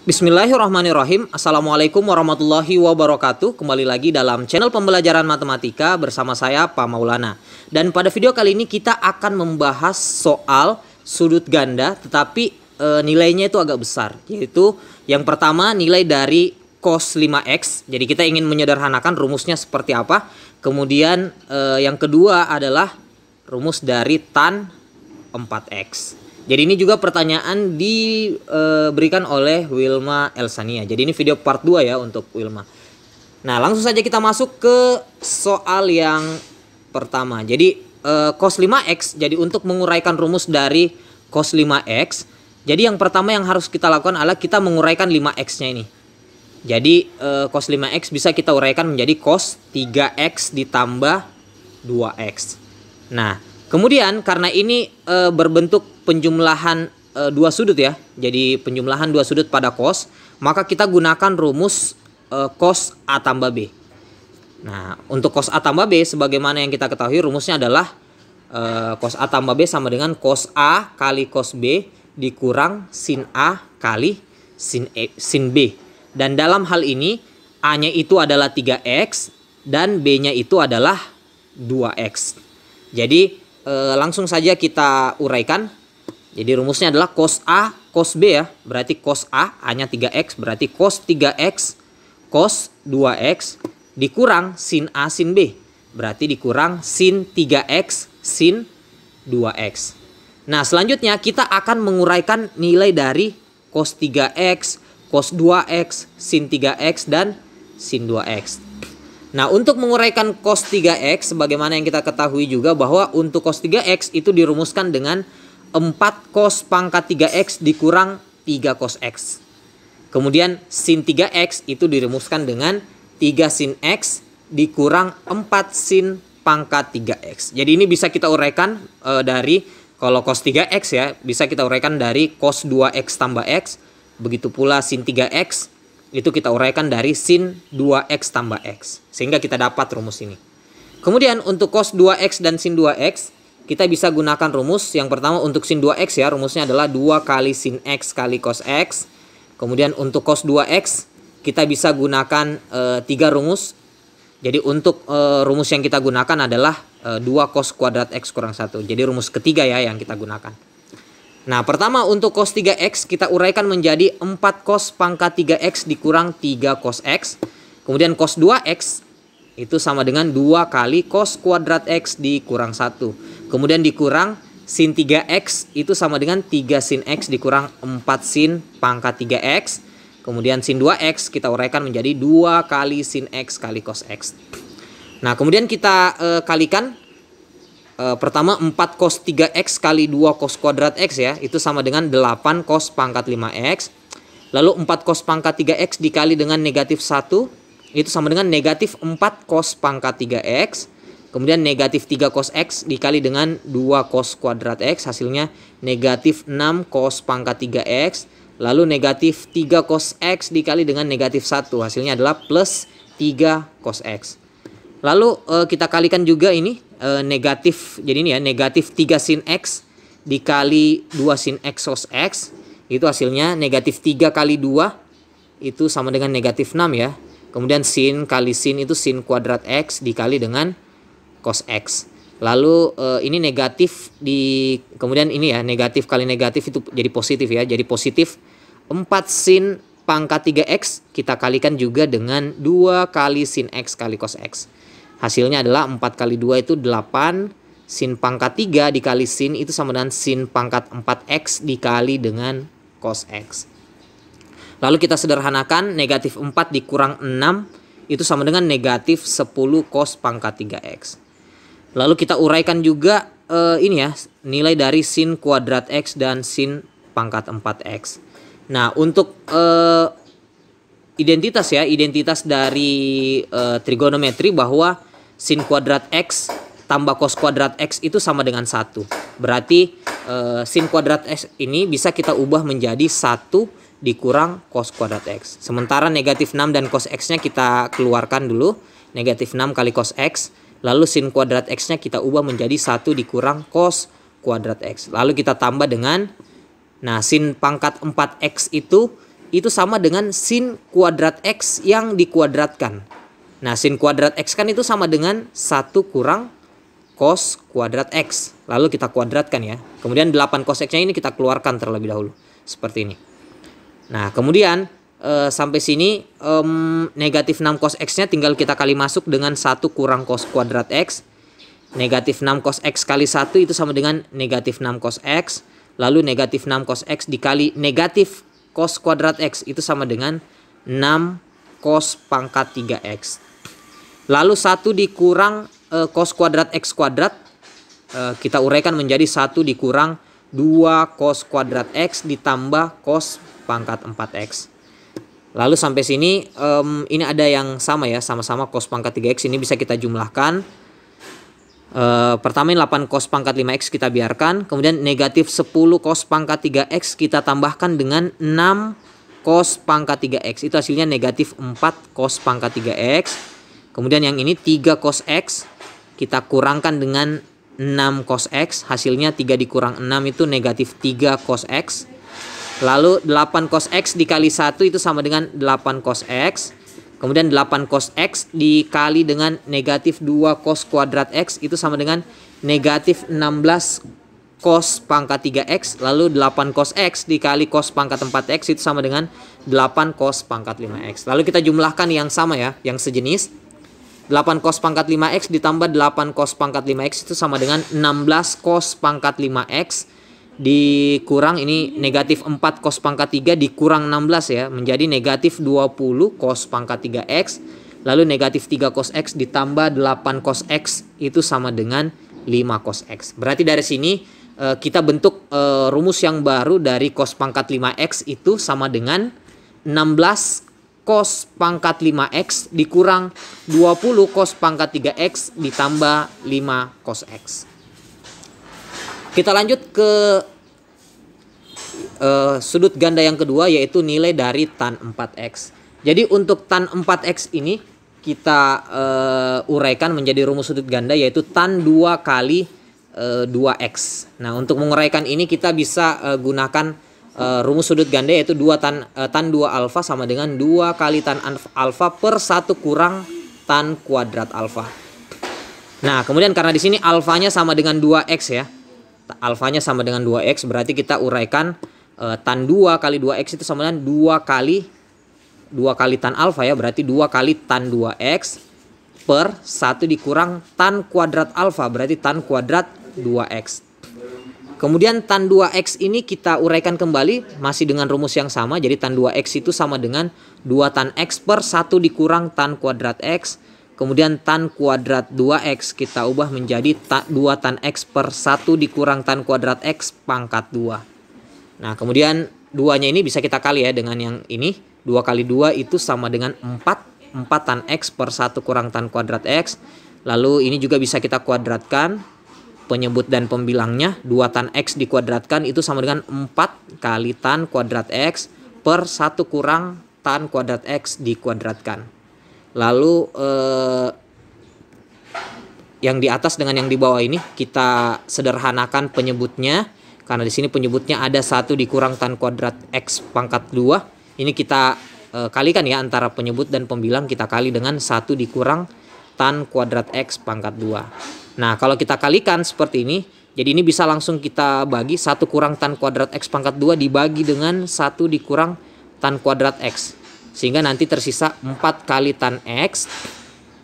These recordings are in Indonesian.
Bismillahirrahmanirrahim. Assalamualaikum warahmatullahi wabarakatuh. Kembali lagi dalam channel pembelajaran matematika bersama saya Pak Maulana. Dan pada video kali ini kita akan membahas soal sudut ganda, tetapi nilainya itu agak besar. Yaitu yang pertama nilai dari cos 5x. Jadi kita ingin menyederhanakan rumusnya seperti apa. Kemudian yang kedua adalah rumus dari tan 4x. Jadi ini juga pertanyaan diberikan oleh Wilma Elsania. Jadi ini video part 2 ya untuk Wilma. Nah, langsung saja kita masuk ke soal yang pertama. Jadi cos 5x, jadi untuk menguraikan rumus dari cos 5x, jadi yang pertama yang harus kita lakukan adalah kita menguraikan 5x-nya ini. Jadi cos 5x bisa kita uraikan menjadi cos 3x ditambah 2x. Nah, kemudian karena ini berbentuk penjumlahan dua sudut ya. Jadi penjumlahan dua sudut pada cos, maka kita gunakan rumus cos A tambah B. Nah, untuk cos A tambah B sebagaimana yang kita ketahui rumusnya adalah cos A tambah B sama dengan cos A kali cos B dikurang sin A kali sin B. Dan dalam hal ini A-nya itu adalah 3x dan B-nya itu adalah 2x. Jadi langsung saja kita uraikan. Jadi rumusnya adalah cos A cos B ya. Berarti cos A hanya 3x, berarti cos 3x cos 2x dikurang sin A sin B. Berarti dikurang sin 3x sin 2x. Nah, selanjutnya kita akan menguraikan nilai dari cos 3x, cos 2x, sin 3x dan sin 2x. Nah, untuk menguraikan cos 3x sebagaimana yang kita ketahui juga bahwa untuk cos 3x itu dirumuskan dengan 4 cos pangkat 3x dikurang 3 cos x. Kemudian sin 3x itu dirumuskan dengan 3 sin x dikurang 4 sin pangkat 3x. Jadi ini bisa kita uraikan dari, kalau cos 3x ya, bisa kita uraikan dari cos 2x tambah x. Begitu pula sin 3x itu kita uraikan dari sin 2x tambah x. Sehingga kita dapat rumus ini. Kemudian untuk cos 2x dan sin 2x kita bisa gunakan rumus. Yang pertama untuk sin 2x ya, rumusnya adalah 2 kali sin x kali cos x. Kemudian untuk cos 2x kita bisa gunakan 3 rumus. Jadi untuk rumus yang kita gunakan adalah 2 cos kuadrat x kurang 1. Jadi rumus ketiga ya yang kita gunakan. Nah, pertama untuk cos 3x kita uraikan menjadi 4 cos pangkat 3x dikurang 3 cos x. Kemudian cos 2x itu sama dengan 2 kali cos kuadrat x dikurang 1. Kemudian dikurang sin 3x itu sama dengan 3 sin x dikurang 4 sin pangkat 3x. Kemudian sin 2x kita uraikan menjadi 2 kali sin x kali cos x. Nah, kemudian kita kalikan. Pertama 4 cos 3x kali 2 cos kuadrat x ya, itu sama dengan 8 cos pangkat 5x. Lalu 4 cos pangkat 3x dikali dengan negatif 1 itu sama dengan negatif 4 cos pangkat 3x. Kemudian negatif 3 cos x dikali dengan 2 cos kuadrat x, hasilnya negatif 6 cos pangkat 3x. Lalu negatif 3 cos x dikali dengan negatif 1, hasilnya adalah plus 3 cos x. Lalu kita kalikan juga ini negatif, jadi ini ya, negatif 3 sin x dikali 2 sin x cos x, itu hasilnya negatif 3 kali 2 itu sama dengan negatif 6 ya. Kemudian sin kali sin itu sin kuadrat x dikali dengan cos x. Lalu ini negatif kemudian ini ya, negatif kali negatif itu jadi positif ya. Jadi positif 4 sin pangkat 3x kita kalikan juga dengan 2 kali sin x kali cos x. Hasilnya adalah 4 kali 2 itu 8 sin pangkat 3 dikali sin itu sama dengan sin pangkat 4x dikali dengan cos x. Lalu kita sederhanakan, negatif 4 dikurang 6 itu sama dengan negatif 10 cos pangkat 3x. Lalu kita uraikan juga ini ya, nilai dari sin kuadrat x dan sin pangkat 4x. Nah, untuk identitas ya, identitas dari trigonometri bahwa sin kuadrat x tambah cos kuadrat x itu sama dengan 1. Berarti sin kuadrat x ini bisa kita ubah menjadi 1 dikurang cos kuadrat x. Sementara negatif 6 dan cos x-nya kita keluarkan dulu. Negatif 6 kali cos x. Lalu sin kuadrat x-nya kita ubah menjadi 1 dikurang cos kuadrat x. Lalu kita tambah dengan, nah sin pangkat 4x itu itu sama dengan sin kuadrat X yang dikuadratkan. Nah, sin kuadrat X kan itu sama dengan 1 kurang cos kuadrat X. Lalu kita kuadratkan ya. Kemudian 8 cos X-nya ini kita keluarkan terlebih dahulu. Seperti ini. Nah, kemudian sampai sini negatif 6 cos X-nya tinggal kita kali masuk dengan 1 kurang cos kuadrat X. Negatif 6 cos X kali 1 itu sama dengan negatif 6 cos X. Lalu negatif 6 cos X dikali negatif cos kuadrat X itu sama dengan 6 cos pangkat 3X. Lalu 1 dikurang cos kuadrat X kuadrat. Kita uraikan menjadi 1 dikurang 2 cos kuadrat X ditambah cos pangkat 4X. Lalu sampai sini ini ada yang sama ya, sama-sama cos pangkat 3X ini bisa kita jumlahkan. Pertama 8 cos pangkat 5X kita biarkan. Kemudian negatif 10 cos pangkat 3X kita tambahkan dengan 6 cos pangkat 3X. Itu hasilnya negatif 4 cos pangkat 3X. Kemudian yang ini 3 cos X kita kurangkan dengan 6 cos X. Hasilnya 3 dikurang 6 itu negatif 3 cos X. Lalu 8 cos X dikali 1 itu sama dengan 8 cos X. Kemudian 8 cos X dikali dengan negatif 2 cos kuadrat X itu sama dengan negatif 16 cos pangkat 3X. Lalu 8 cos X dikali cos pangkat 4X itu sama dengan 8 cos pangkat 5X. Lalu kita jumlahkan yang sama ya, yang sejenis. 8 cos pangkat 5X ditambah 8 cos pangkat 5X itu sama dengan 16 cos pangkat 5X. Dikurang ini negatif 4 cos pangkat 3 dikurang 16 ya, menjadi negatif 20 cos pangkat 3X. Lalu negatif 3 cos X ditambah 8 cos X itu sama dengan 5 cos X. Berarti dari sini kita bentuk rumus yang baru dari cos pangkat 5X itu sama dengan 16 cos pangkat 5X dikurang 20 cos pangkat 3X ditambah 5 cos X. Kita lanjut ke sudut ganda yang kedua, yaitu nilai dari tan 4X. Jadi untuk tan 4X ini kita uraikan menjadi rumus sudut ganda, yaitu tan 2 kali 2X. Nah, untuk menguraikan ini kita bisa gunakan rumus sudut ganda, yaitu tan 2 alfa sama dengan 2 kali tan alfa per 1 kurang tan kuadrat alfa. Nah, kemudian karena di sini alfanya sama dengan 2X ya. Alfanya sama dengan 2X, berarti kita uraikan tan 2 kali 2X itu sama dengan 2 kali tan alfa ya, berarti 2 kali tan 2X per 1 dikurang tan kuadrat alfa, berarti tan kuadrat 2X. Kemudian tan 2X ini kita uraikan kembali masih dengan rumus yang sama, jadi tan 2X itu sama dengan 2 tan X per 1 dikurang tan kuadrat X. Kemudian tan kuadrat 2X kita ubah menjadi 2 tan X per 1 dikurang tan kuadrat X pangkat 2. Nah, kemudian 2-nya ini bisa kita kali ya dengan yang ini. 2 kali 2 itu sama dengan 4. 4 tan X per 1 kurang tan kuadrat X. Lalu ini juga bisa kita kuadratkan. Penyebut dan pembilangnya 2 tan X dikuadratkan itu sama dengan 4 kali tan kuadrat X per 1 kurang tan kuadrat X dikuadratkan. Lalu yang di atas dengan yang di bawah ini kita sederhanakan penyebutnya, karena di sini penyebutnya ada 1 dikurang tan kuadrat X pangkat 2. Ini kita kalikan ya, antara penyebut dan pembilang kita kali dengan 1 dikurang tan kuadrat X pangkat 2. Nah, kalau kita kalikan seperti ini, jadi ini bisa langsung kita bagi 1 kurang tan kuadrat X pangkat 2 dibagi dengan 1 dikurang tan kuadrat X. Sehingga nanti tersisa 4 kali tan X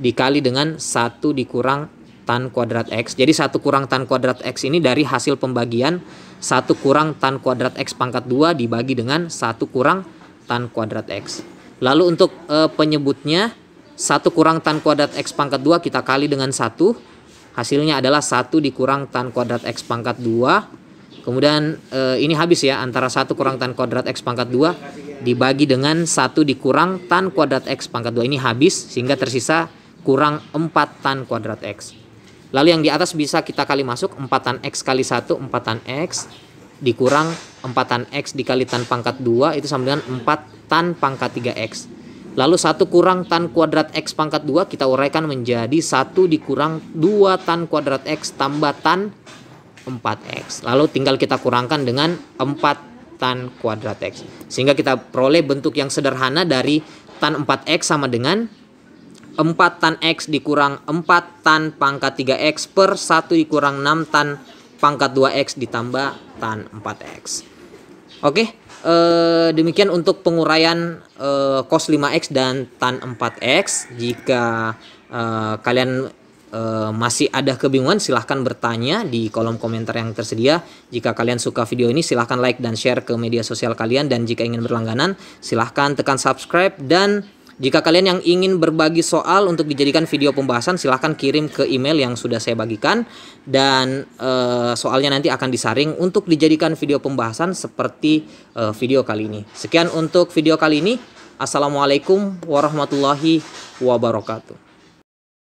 dikali dengan 1 dikurang tan kuadrat X. Jadi 1 kurang tan kuadrat X ini dari hasil pembagian 1 kurang tan kuadrat X pangkat 2 dibagi dengan 1 kurang tan kuadrat X. Lalu untuk penyebutnya 1 kurang tan kuadrat X pangkat 2 kita kali dengan 1. Hasilnya adalah 1 dikurang tan kuadrat X pangkat 2. Kemudian ini habis ya, antara 1 kurang tan kuadrat X pangkat 2 dibagi dengan 1 dikurang tan kuadrat X pangkat 2. Ini habis sehingga tersisa kurang 4 tan kuadrat X. Lalu yang di atas bisa kita kali masuk, 4 tan X kali 1, 4 tan X dikurang 4 tan X dikali tan pangkat 2 itu sama dengan 4 tan pangkat 3X. Lalu 1 kurang tan kuadrat X pangkat 2 kita uraikan menjadi 1 dikurang 2 tan kuadrat X tambah tan 4X. Lalu tinggal kita kurangkan dengan 4 tan kuadrat X. Sehingga kita peroleh bentuk yang sederhana dari tan 4X sama dengan 4 tan X dikurang 4 tan pangkat 3X per 1 dikurang 6 tan pangkat 2X ditambah tan 4X. Oke, demikian untuk penguraian cos 5X dan tan 4X. Jika kalian masih ada kebingungan, silahkan bertanya di kolom komentar yang tersedia. Jika kalian suka video ini, silahkan like dan share ke media sosial kalian. Dan jika ingin berlangganan, silahkan tekan subscribe. Dan jika kalian yang ingin berbagi soal untuk dijadikan video pembahasan, silahkan kirim ke email yang sudah saya bagikan. Dan soalnya nanti akan disaring untuk dijadikan video pembahasan seperti video kali ini. Sekian untuk video kali ini. Assalamualaikum warahmatullahi wabarakatuh.